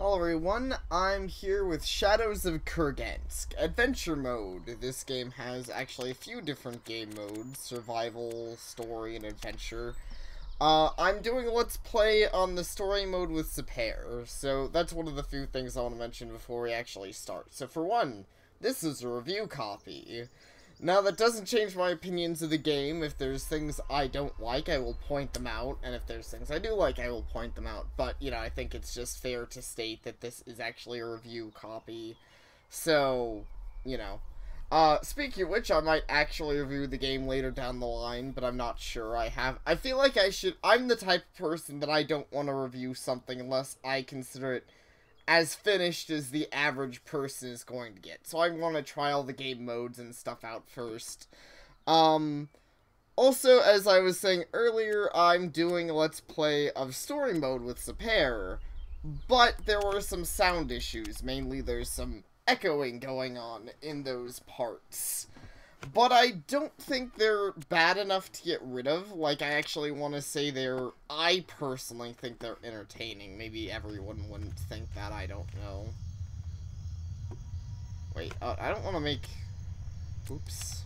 Hello everyone, I'm here with Shadows of Kurgansk, Adventure Mode. This game has actually a few different game modes, survival, story, and adventure. I'm doing a let's play on the story mode with Sapare, so that's one of the few things I want to mention before we actually start. So for one, this is a review copy. Now, that doesn't change my opinions of the game. If there's things I don't like, I will point them out. And if there's things I do like, I will point them out. But, you know, I think it's just fair to state that this is actually a review copy. So, you know. Speaking of which, I might actually review the game later down the line, but I'm not sure. I feel like I'm the type of person that I don't want to review something unless I consider it as finished as the average person is going to get. So I want to try all the game modes and stuff out first. Also, as I was saying earlier, I'm doing a let's play of story mode with Sapare, but there were some sound issues. Mainly there's some echoing going on in those parts. But I don't think they're bad enough to get rid of. Like, I actually want to say I personally think they're entertaining. Maybe everyone wouldn't think that, I don't know. Wait, I don't want to make... Oops.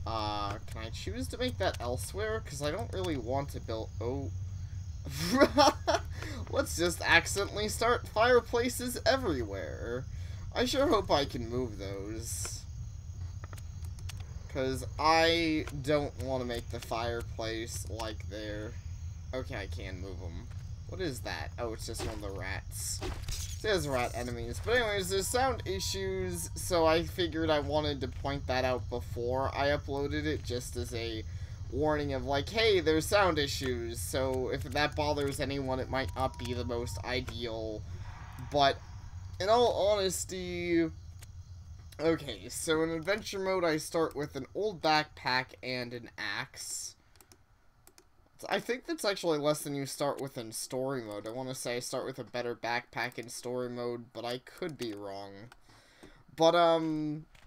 Can I choose to make that elsewhere? Because I don't really want to build... Oh. Let's just accidentally start fireplaces everywhere. I sure hope I can move those. Because I don't want to make the fireplace like there. Okay, I can move them. What is that? Oh, it's just one of the rats. There's rat enemies. But anyways, there's sound issues, so I figured I wanted to point that out before I uploaded it, just as a warning of like, hey, there's sound issues. So if that bothers anyone, it might not be the most ideal. But in all honesty... Okay, so in adventure mode, I start with an old backpack and an axe. I think that's actually less than you start with in story mode. I want to say I start with a better backpack in story mode, but I could be wrong. But,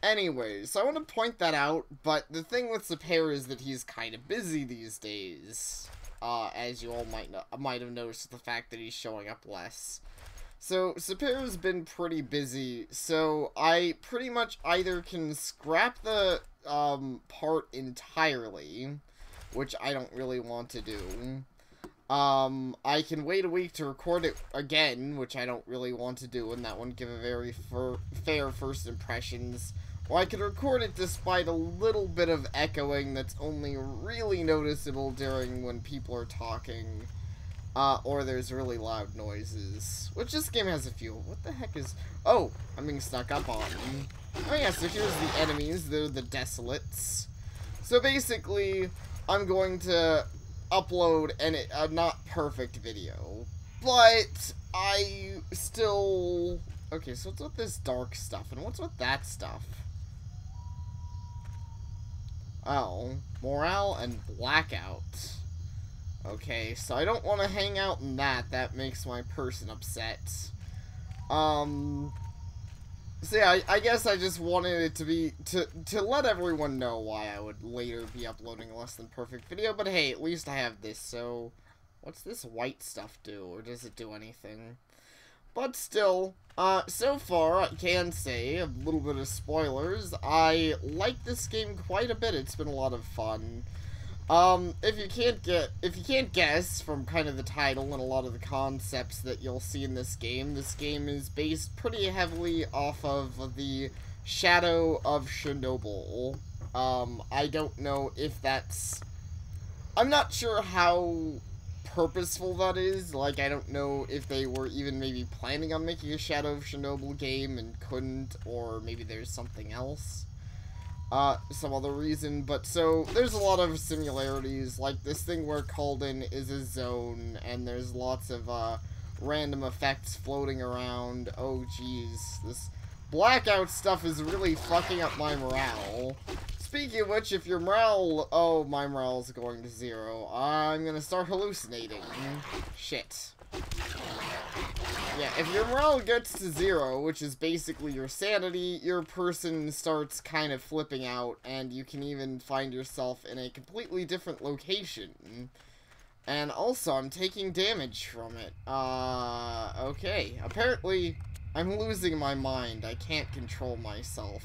anyways, I want to point that out, but the thing with Sapare is that he's kind of busy these days. As you all might have noticed the fact that he's showing up less. So, Sapare's been pretty busy, so I pretty much either can scrap the, part entirely, which I don't really want to do. I can wait a week to record it again, which I don't really want to do, and that wouldn't give a very fair first impressions. Or I could record it despite a little bit of echoing that's only really noticeable during when people are talking. Or there's really loud noises. Which this game has a few. What the heck is... Oh! I'm being snuck up on. Oh yeah, so here's the enemies. They're the Desolates. So basically, I'm going to upload a not perfect video. But, I still... Okay, so what's with this dark stuff? And what's with that stuff? Oh. Morale and blackout. Okay, so I don't want to hang out in that. That makes my person upset. So yeah, I guess I just wanted it to be, to let everyone know why I would later be uploading a less than perfect video. But hey, at least I have this, so... What's this white stuff do? Or does it do anything? But still, so far, I can say, a little bit of spoilers, I like this game quite a bit. It's been a lot of fun. If you can't guess from kind of the title and a lot of the concepts that you'll see in this game is based pretty heavily off of the Shadow of Chernobyl. I don't know if that's... I'm not sure how purposeful that is. Like, I don't know if they were even maybe planning on making a Shadow of Chernobyl game and couldn't, or maybe there's something else. Some other reason, but so, there's a lot of similarities, like this thing we're called in is a zone, and there's lots of, random effects floating around. Oh, geez, this blackout stuff is really fucking up my morale. Speaking of which, if your morale, oh, my morale's going to 0, I'm gonna start hallucinating. Shit. Yeah, if your morale gets to 0, which is basically your sanity, your person starts kind of flipping out, and you can even find yourself in a completely different location. And also, I'm taking damage from it. Okay. Apparently, I'm losing my mind. I can't control myself.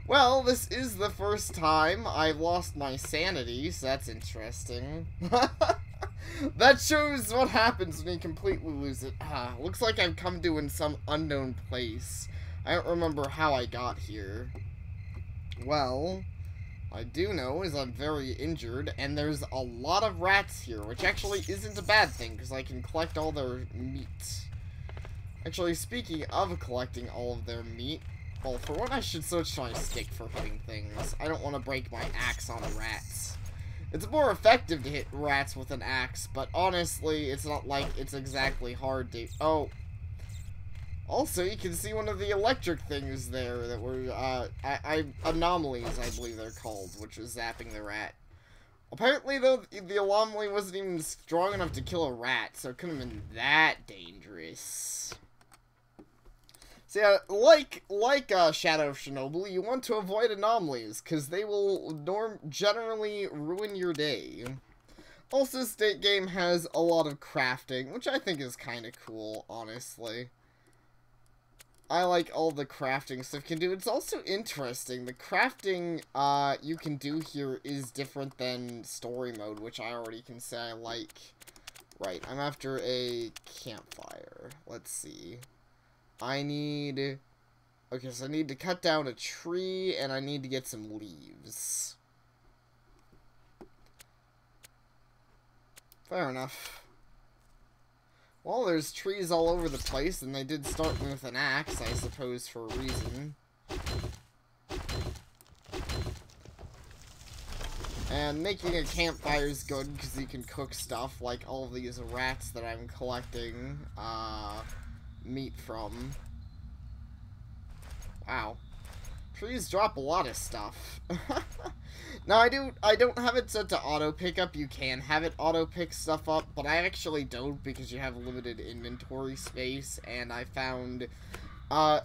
Well, this is the first time I've lost my sanity, so that's interesting. That shows what happens when you completely lose it. Looks like I've come to in some unknown place. I don't remember how I got here. Well, I do know is I'm very injured, and there's a lot of rats here, which actually isn't a bad thing, because I can collect all their meat. Actually, speaking of collecting all of their meat, well, for one, I should switch to my stick for hitting things. I don't want to break my axe on rats. It's more effective to hit rats with an axe, but honestly, it's not like it's exactly hard to... Oh. Also, you can see one of the electric things there that were, anomalies, I believe they're called, which was zapping the rat. Apparently, though, the anomaly wasn't even strong enough to kill a rat, so it couldn't have been that dangerous. So yeah, like Shadow of Chernobyl, you want to avoid anomalies, because they will generally ruin your day. Also, this game has a lot of crafting, which I think is kind of cool, honestly. I like all the crafting stuff you can do. It's also interesting. The crafting you can do here is different than story mode, which I already can say I like. Right, I'm after a campfire. Let's see. Okay, so I need to cut down a tree, and I need to get some leaves. Fair enough. Well, there's trees all over the place, and they did start me with an axe, I suppose, for a reason. And making a campfire is good, because you can cook stuff, like all of these rats that I'm collecting, meat from. Wow. Trees drop a lot of stuff. Now, I don't have it set to auto pickup. You can have it auto pick stuff up, but I actually don't because you have limited inventory space, and I found,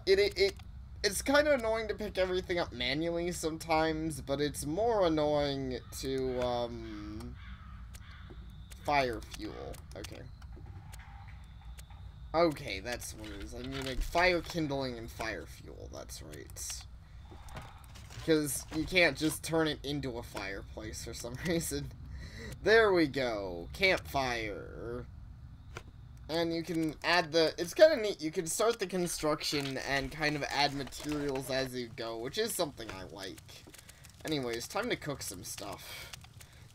it's kind of annoying to pick everything up manually sometimes, but it's more annoying to, fire fuel. Okay. Okay, that's what it is. I need like fire kindling and fire fuel, that's right. Because you can't just turn it into a fireplace for some reason. There we go. Campfire. And you can add it's kind of neat. You can start the construction and kind of add materials as you go, which is something I like. Anyways, time to cook some stuff.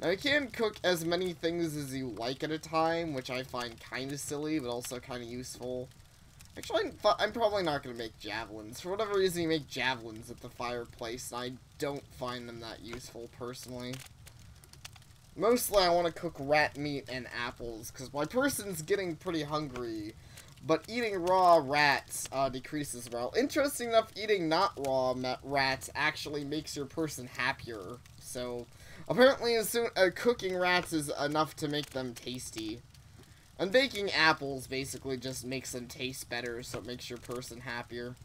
Now, you can cook as many things as you like at a time, which I find kind of silly, but also kind of useful. Actually, I'm probably not going to make javelins. For whatever reason, you make javelins at the fireplace, and I don't find them that useful, personally. Mostly, I want to cook rat meat and apples, because my person's getting pretty hungry, but eating raw rats decreases morale. Interesting enough, eating not raw rats actually makes your person happier, so apparently cooking rats is enough to make them tasty. And baking apples basically just makes them taste better, so it makes your person happier.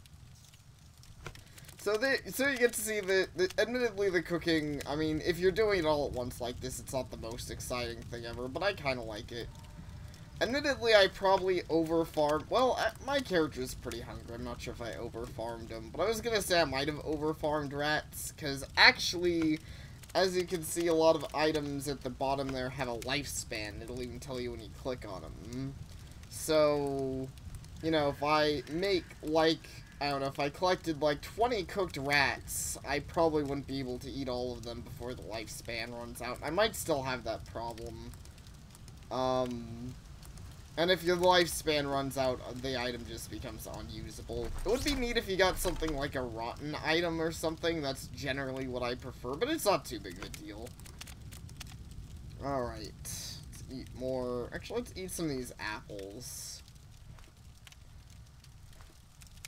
So you get to see admittedly the cooking, I mean, if you're doing it all at once like this, it's not the most exciting thing ever, but I kind of like it. Admittedly, I probably over-farmed, well, my character is pretty hungry, I'm not sure if I over-farmed him, but I was gonna say I might have over-farmed rats, because actually, as you can see, a lot of items at the bottom there have a lifespan. It'll even tell you when you click on them. So, you know, if I make, like, I don't know, if I collected, like, 20 cooked rats, I probably wouldn't be able to eat all of them before the lifespan runs out. I might still have that problem. And if your lifespan runs out, the item just becomes unusable. It would be neat if you got something like a rotten item or something. That's generally what I prefer, but it's not too big of a deal. Alright. Let's eat more. Actually, let's eat some of these apples.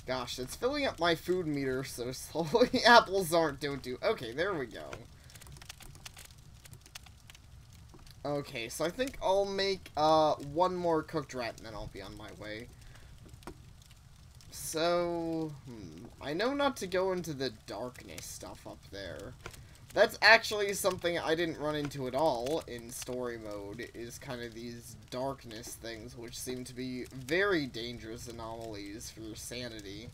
Gosh, it's filling up my food meter so slowly. Apples don't do. Okay, there we go. Okay, so I think I'll make one more cooked rat and then I'll be on my way. So, I know not to go into the darkness stuff up there. That's actually something I didn't run into at all in story mode, is kind of these darkness things, which seem to be very dangerous anomalies for your sanity.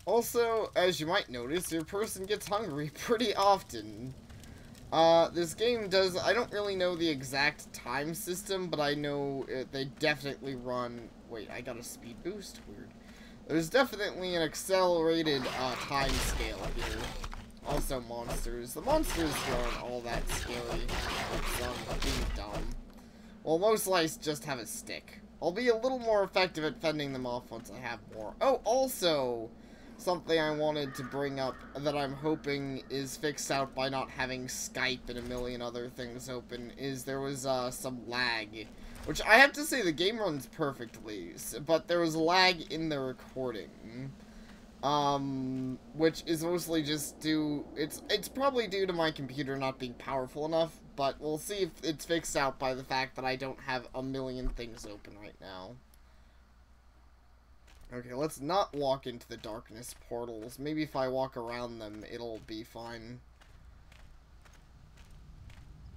Also, as you might notice, your person gets hungry pretty often. This game does, I don't really know the exact time system, but I know they definitely run, wait, I got a speed boost? Weird. There's definitely an accelerated, time scale here. Also monsters. The monsters here aren't all that scary. It's, being dumb. Well, most lice just have a stick. I'll be a little more effective at fending them off once I have more. Oh, also, something I wanted to bring up that I'm hoping is fixed out by not having Skype and a million other things open is there was, some lag. Which, I have to say, the game runs perfectly, but there was lag in the recording. Which is mostly just due, it's probably due to my computer not being powerful enough, but we'll see if it's fixed out by the fact that I don't have a million things open right now. Okay, let's not walk into the darkness portals. Maybe if I walk around them, it'll be fine.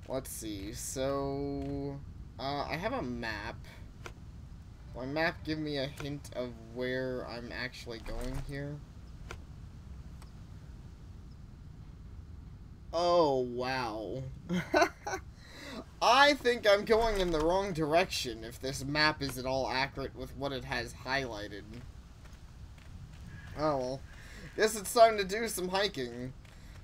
Let's see, so... I have a map. My map give me a hint of where I'm actually going here. Oh, wow. I think I'm going in the wrong direction if this map is at all accurate with what it has highlighted. Oh, well. Guess it's time to do some hiking.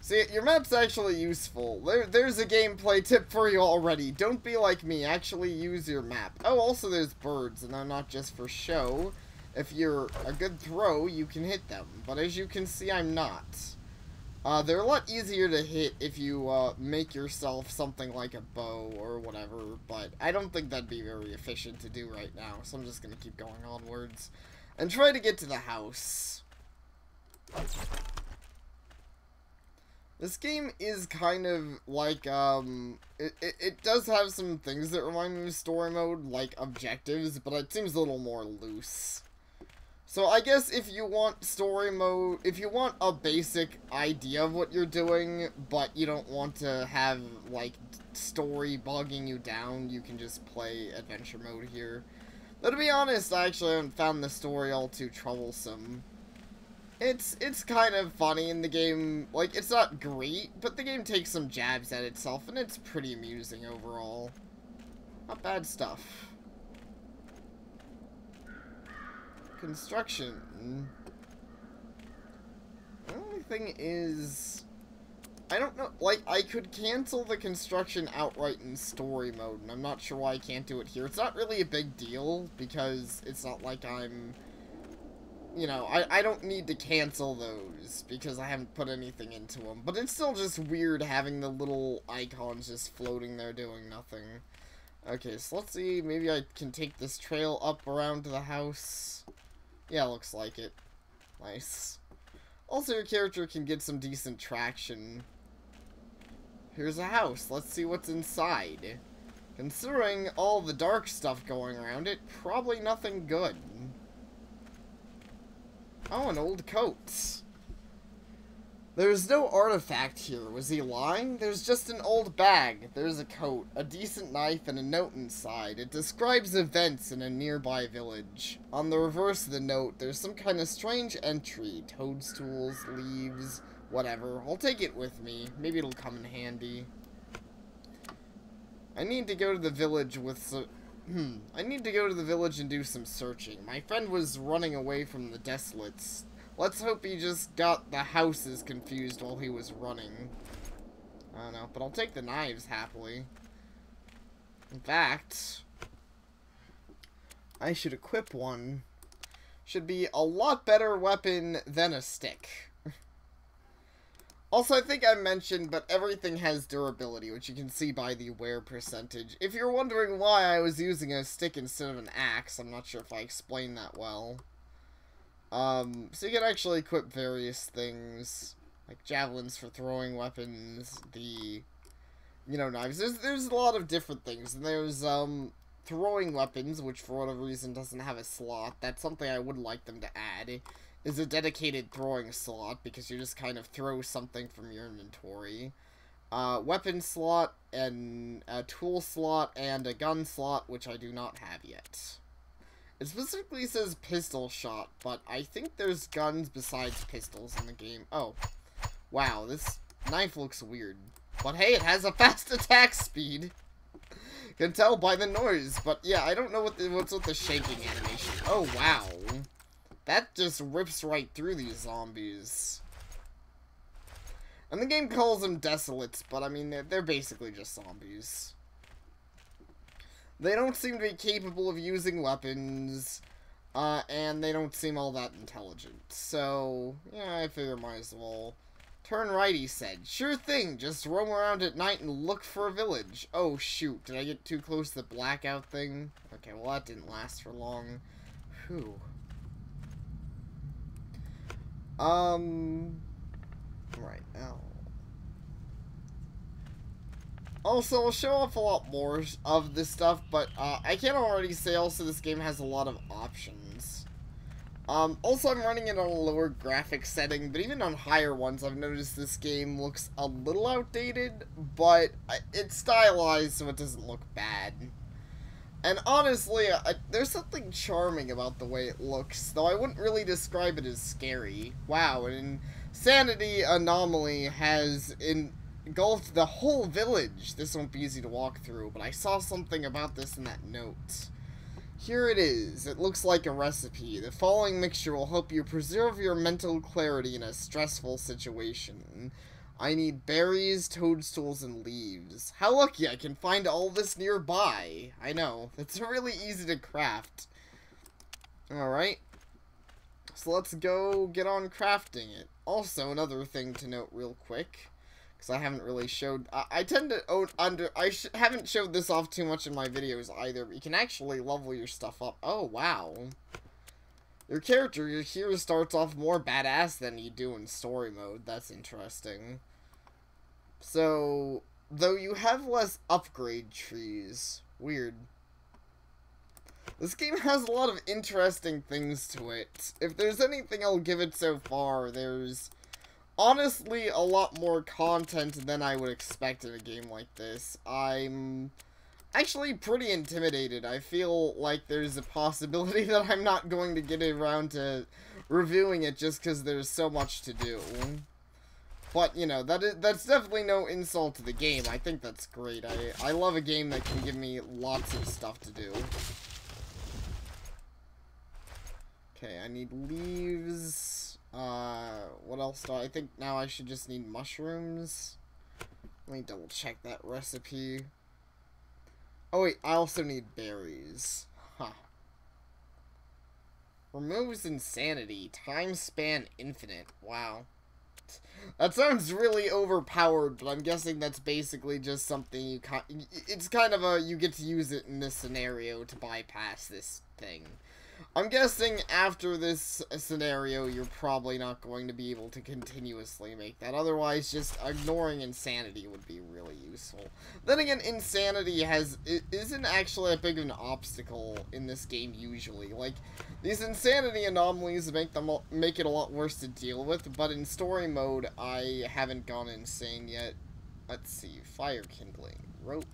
See, your map's actually useful. There's a gameplay tip for you already. Don't be like me. Actually use your map. Oh, also there's birds, and they're not just for show. If you're a good throw, you can hit them. But as you can see, I'm not. They're a lot easier to hit if you make yourself something like a bow or whatever. But I don't think that'd be very efficient to do right now. So I'm just going to keep going onwards. And try to get to the house. This game is kind of like, it does have some things that remind me of story mode, like objectives, but it seems a little more loose. So I guess if you want story mode, if you want a basic idea of what you're doing, but you don't want to have, like, story bogging you down, you can just play adventure mode here. Though to be honest, I actually haven't found the story all too troublesome. It's kind of funny in the game. Like, it's not great, but the game takes some jabs at itself, and it's pretty amusing overall. Not bad stuff. Construction. The only thing is, I don't know, like, I could cancel the construction outright in story mode, and I'm not sure why I can't do it here. It's not really a big deal, because it's not like I'm... You know, I don't need to cancel those, because I haven't put anything into them. But it's still just weird having the little icons just floating there doing nothing. Okay, so let's see, maybe I can take this trail up around to the house. Yeah, looks like it. Nice. Also, your character can get some decent traction. Here's a house, let's see what's inside. Considering all the dark stuff going around it, probably nothing good. Oh, an old coat. There's no artifact here. Was he lying? There's just an old bag. There's a coat, a decent knife, and a note inside. It describes events in a nearby village. On the reverse of the note, there's some kind of strange entry. Toadstools, leaves, whatever. I'll take it with me. Maybe it'll come in handy. I need to go to the village with I need to go to the village and do some searching. My friend was running away from the desolates. Let's hope he just got the houses confused while he was running. I don't know, but I'll take the knives happily. In fact, I should equip one. Should be a lot better weapon than a stick. Also, I think I mentioned, but everything has durability, which you can see by the wear percentage. If you're wondering why I was using a stick instead of an axe, I'm not sure if I explained that well. So you can actually equip various things, like javelins for throwing weapons, the, you know, knives. There's a lot of different things, and there's, throwing weapons, which for whatever reason doesn't have a slot. That's something I would like them to add. is a dedicated throwing slot, because you just kind of throw something from your inventory. Weapon slot, and a tool slot, and a gun slot, which I do not have yet. It specifically says pistol shot, but I think there's guns besides pistols in the game. Oh, wow, this knife looks weird. But hey, it has a fast attack speed. Can tell by the noise, but yeah, I don't know what's with the shaking animation. Oh, wow. That just rips right through these zombies. And the game calls them desolates, but I mean, they're basically just zombies. They don't seem to be capable of using weapons, and they don't seem all that intelligent. So, yeah, I figure might as well. Turn right, he said. Sure thing, just roam around at night and look for a village. Oh, shoot, did I get too close to the blackout thing? Okay, well, that didn't last for long. Whew. Right now. Also, I'll show off a lot more of this stuff, but I can already say also this game has a lot of options. Also, I'm running it on a lower graphics setting, but even on higher ones, I've noticed this game looks a little outdated, but it's stylized so it doesn't look bad. And honestly, there's something charming about the way it looks, though I wouldn't really describe it as scary. Wow, an insanity anomaly has engulfed the whole village. This won't be easy to walk through, but I saw something about this in that note. Here it is. It looks like a recipe. The following mixture will help you preserve your mental clarity in a stressful situation. I need berries, toadstools, and leaves. How lucky I can find all this nearby. I know. It's really easy to craft. Alright. So let's go get on crafting it. Also, another thing to note real quick, because I haven't really showed... I tend to haven't showed this off too much in my videos either, but you can actually level your stuff up. Oh, wow. Your character here starts off more badass than you do in story mode. That's interesting. So, though you have less upgrade trees. Weird. This game has a lot of interesting things to it. If there's anything I'll give it so far, there's honestly a lot more content than I would expect in a game like this. I'm actually pretty intimidated. I feel like there's a possibility that I'm not going to get around to reviewing it just because there's so much to do. But, you know, that's definitely no insult to the game. I think that's great. I love a game that can give me lots of stuff to do. Okay, I need leaves. What else do I think now I should just need mushrooms? Let me double check that recipe. Oh wait, I also need berries. Huh. Removes insanity. Time span infinite. Wow. That sounds really overpowered, but I'm guessing that's basically just something it's kind of a, you get to use it in this scenario to bypass this thing. I'm guessing after this scenario, you're probably not going to be able to continuously make that. Otherwise, just ignoring insanity would be really useful. Then again, insanity isn't actually a big of an obstacle in this game usually. Like, these insanity anomalies make it a lot worse to deal with, but in story mode, I haven't gone insane yet. Let's see, fire kindling, rope.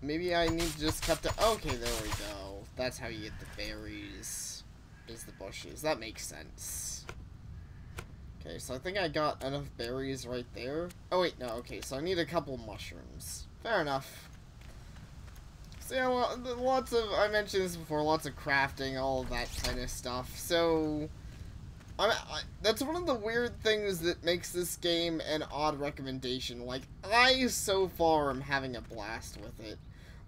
Maybe I need to just cut the... Okay, there we go. That's how you get the berries, is the bushes. That makes sense. Okay, so I think I got enough berries right there. Oh, wait, no, okay, so I need a couple mushrooms. Fair enough. So, yeah, lots of... I mentioned this before, lots of crafting, all of that kind of stuff. So... that's one of the weird things that makes this game an odd recommendation. Like, I, so far, am having a blast with it.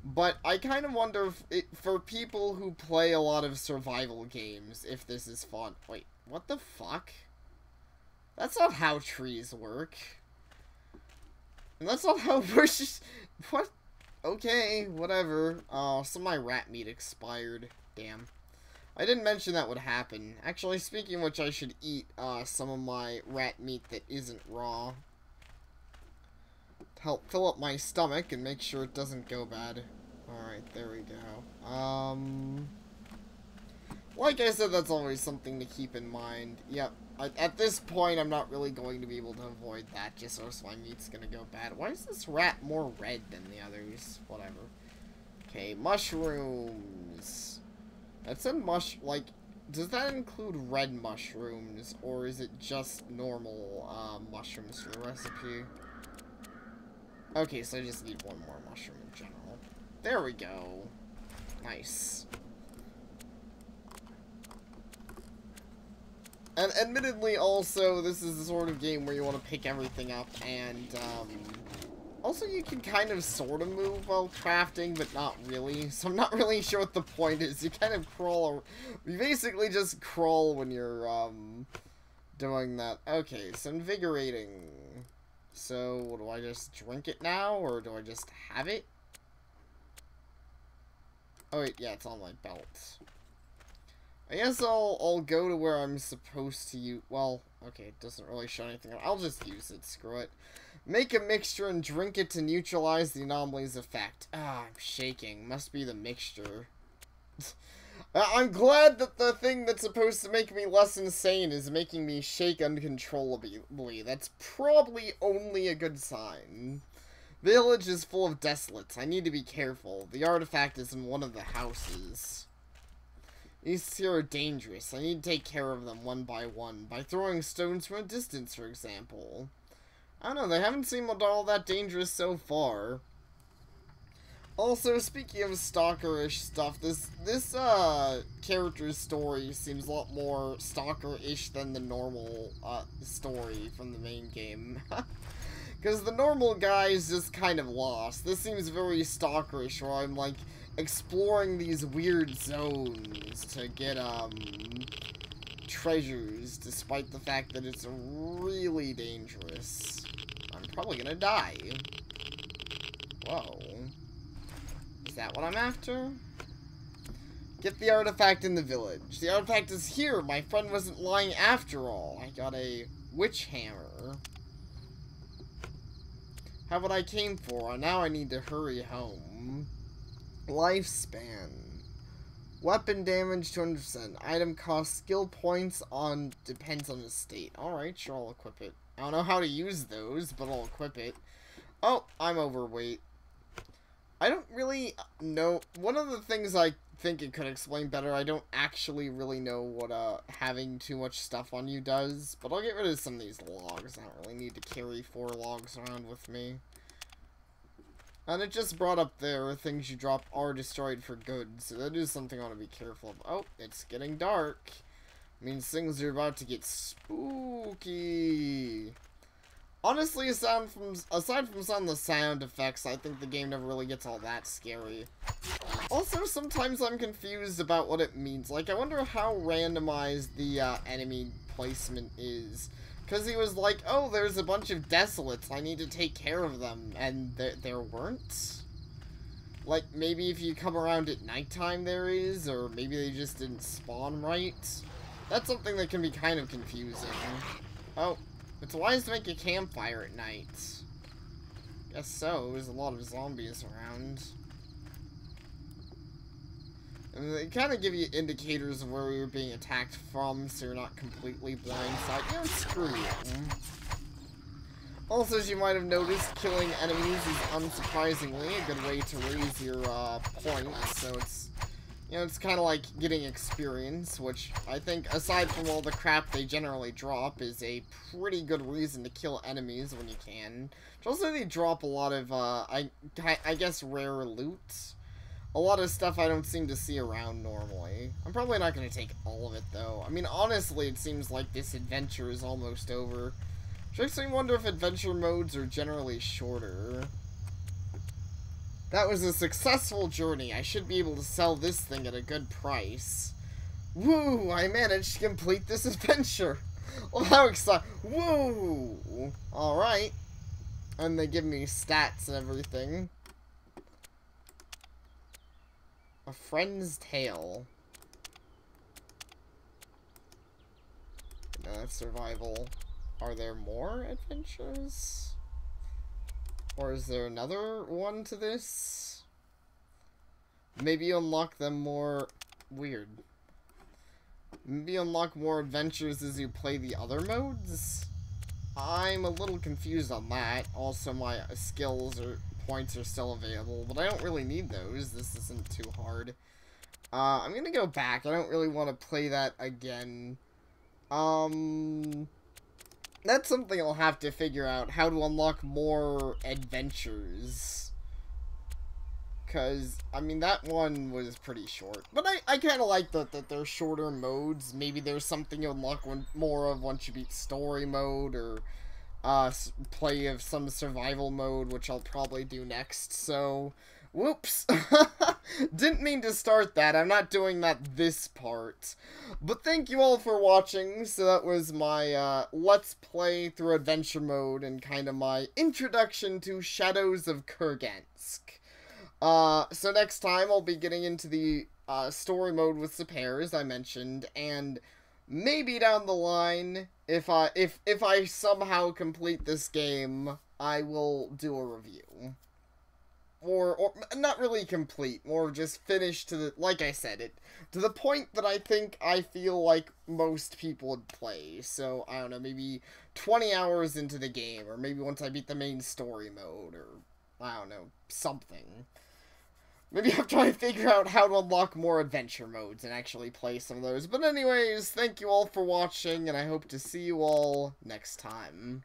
But I kind of wonder if for people who play a lot of survival games, if this is fun. Wait, what the fuck? That's not how trees work. And that's not how bushes... What? Okay, whatever. Oh, some of my rat meat expired. Damn. I didn't mention that would happen. Actually, speaking of which, I should eat some of my rat meat that isn't raw. To help fill up my stomach and make sure it doesn't go bad. Alright, there we go. Like I said, that's always something to keep in mind. Yep. At this point, I'm not really going to be able to avoid that, just or else my meat's gonna go bad. Why is this rat more red than the others? Whatever. Okay, mushrooms. That's a like, does that include red mushrooms, or is it just normal, mushrooms for the recipe? Okay, so I just need one more mushroom in general. There we go. Nice. And admittedly, also, this is the sort of game where you want to pick everything up, and, also you can kind of sort of move while crafting, but not really. So I'm not really sure what the point is. You kind of crawl, you basically just crawl when you're, doing that. Okay, so invigorating. So, do I just drink it now, or do I just have it? Oh wait, yeah, it's on my belt. I guess I'll go to where I'm supposed to use. Well, okay, it doesn't really show anything. I'll just use it. Screw it. Make a mixture and drink it to neutralize the anomaly's effect. Ah, I'm shaking. Must be the mixture. I'm glad that the thing that's supposed to make me less insane is making me shake uncontrollably. That's probably only a good sign. Village is full of desolates. I need to be careful. The artifact is in one of the houses. These here are dangerous. I need to take care of them one by one. By throwing stones from a distance, for example. I don't know, they haven't seemed all that dangerous so far. Also, speaking of stalker-ish stuff, this character's story seems a lot more stalker-ish than the normal, story from the main game. Because the normal guy is just kind of lost. This seems very stalker-ish, where I'm, like, exploring these weird zones to get, treasures, despite the fact that it's really dangerous. I'm probably gonna die. Whoa. Is that what I'm after? Get the artifact in the village. The artifact is here. My friend wasn't lying after all. I got a witch hammer. Have what I came for. Now I need to hurry home. Lifespan. Weapon damage 200%. Item cost skill points on depends on the state. Alright, sure, I'll equip it. I don't know how to use those, but I'll equip it. Oh, I'm overweight. I don't really know. One of the things I think it could explain better, I don't actually really know what having too much stuff on you does, but I'll get rid of some of these logs. I don't really need to carry 4 logs around with me. And it just brought up there, things you drop are destroyed for good, so that is something I want to be careful of. Oh, it's getting dark. It means things are about to get spooky. Honestly, aside from some of the sound effects, I think the game never really gets all that scary. Also, sometimes I'm confused about what it means. Like, I wonder how randomized the enemy placement is. Because he was like, oh, there's a bunch of desolates, I need to take care of them, and there weren't? Like, maybe if you come around at nighttime there is, or maybe they just didn't spawn right? That's something that can be kind of confusing. Oh, it's wise to make a campfire at night. Guess so, there's a lot of zombies around. And they kind of give you indicators of where you're being attacked from, so you're not completely blindsided. You know, screw you. Also, as you might have noticed, killing enemies is unsurprisingly a good way to raise your points. So it's, you know, it's kind of like getting experience, which I think, aside from all the crap they generally drop, is a pretty good reason to kill enemies when you can. Also, they drop a lot of, I guess, rare loot. A lot of stuff I don't seem to see around normally. I'm probably not going to take all of it, though. I mean, honestly, it seems like this adventure is almost over. Which makes me wonder if adventure modes are generally shorter. That was a successful journey. I should be able to sell this thing at a good price. Woo! I managed to complete this adventure. Well, how exciting. Woo! Alright. And they give me stats and everything. A friend's tale. No, that's survival. Are there more adventures? Or is there another one to this? Maybe unlock them more... Weird. Maybe unlock more adventures as you play the other modes? I'm a little confused on that. Also, my skills or points are still available, but I don't really need those. This isn't too hard. I'm gonna go back. I don't really want to play that again. That's something I'll have to figure out, how to unlock more adventures. Because, I mean, that one was pretty short. But I kind of like that they're shorter modes. Maybe there's something you unlock more of once you beat story mode, or play of some survival mode, which I'll probably do next. So, whoops. Didn't mean to start that. I'm not doing that this part. But thank you all for watching. So that was my Let's Play through adventure mode and kind of my introduction to Shadows of Kurgansk. So next time I'll be getting into the story mode with Sapare, as I mentioned, and maybe down the line, if I somehow complete this game, I will do a review. Or not really complete, more just finished to the, like I said, to the point that I feel like most people would play. So, I don't know, maybe 20 hours into the game, or maybe once I beat the main story mode, or, I don't know, something. Maybe I'm trying to figure out how to unlock more adventure modes and actually play some of those. But anyways, thank you all for watching, and I hope to see you all next time.